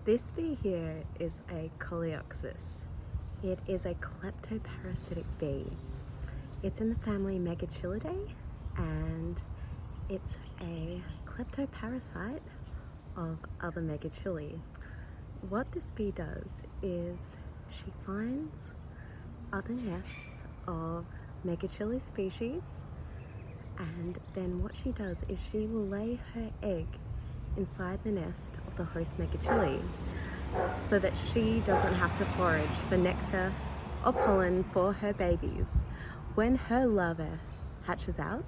This bee here is a Coelioxys. It is a kleptoparasitic bee. It's in the family Megachilidae and it's a kleptoparasite of other Megachili. What this bee does is she finds other nests of Megachili species, and then what she does is she will lay her egg inside the nest of the host Megachili so that she doesn't have to forage for nectar or pollen for her babies. When her larva hatches out,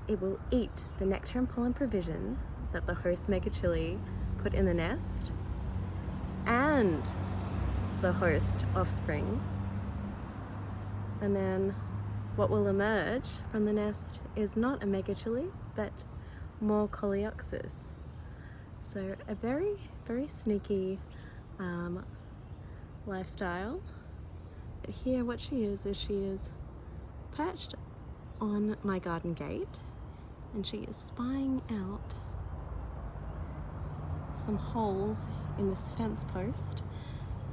it will eat the nectar and pollen provision that the host Megachili put in the nest and the host offspring, and then what will emerge from the nest is not a Megachili but more Coelioxys. So a very, very sneaky lifestyle. But here what she is perched on my garden gate and she is spying out some holes in this fence post,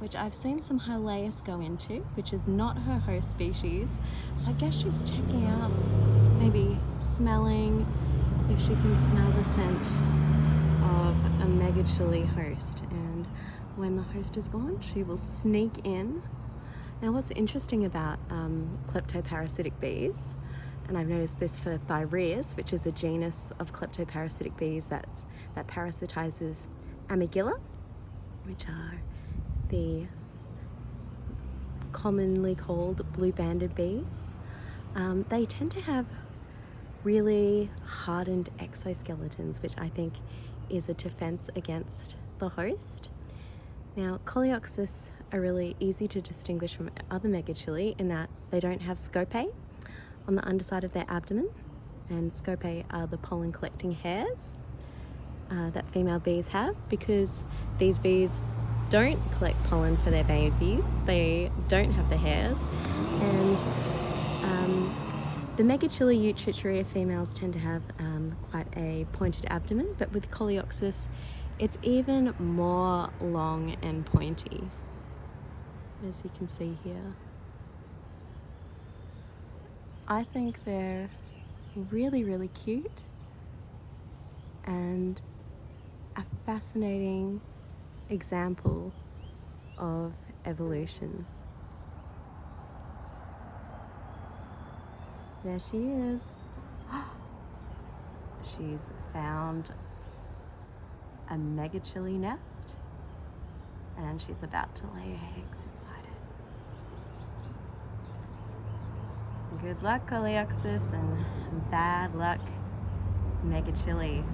which I've seen some Hylaeus go into, which is not her host species. So I guess she's checking out, maybe smelling if she can smell the scent of a Megachili host, and when the host is gone she will sneak in. Now what's interesting about kleptoparasitic bees, and I've noticed this for Thyreus, which is a genus of kleptoparasitic bees that parasitizes Amygilla, which are the commonly called blue-banded bees. They tend to have really hardened exoskeletons, which I think is a defense against the host. Now, Coelioxys are really easy to distinguish from other Megachili in that they don't have scopae on the underside of their abdomen, and scopae are the pollen collecting hairs that female bees have, because these bees don't collect pollen for their babies. They don't have the hairs, and the Megachili Utritria females tend to have quite a pointed abdomen, but with Coelioxys it's even more long and pointy, as you can see here. I think they're really, really cute and a fascinating example of evolution. There she is. She's found a Megachili nest and she's about to lay eggs inside it. Good luck, Coelioxys, and bad luck, Megachili.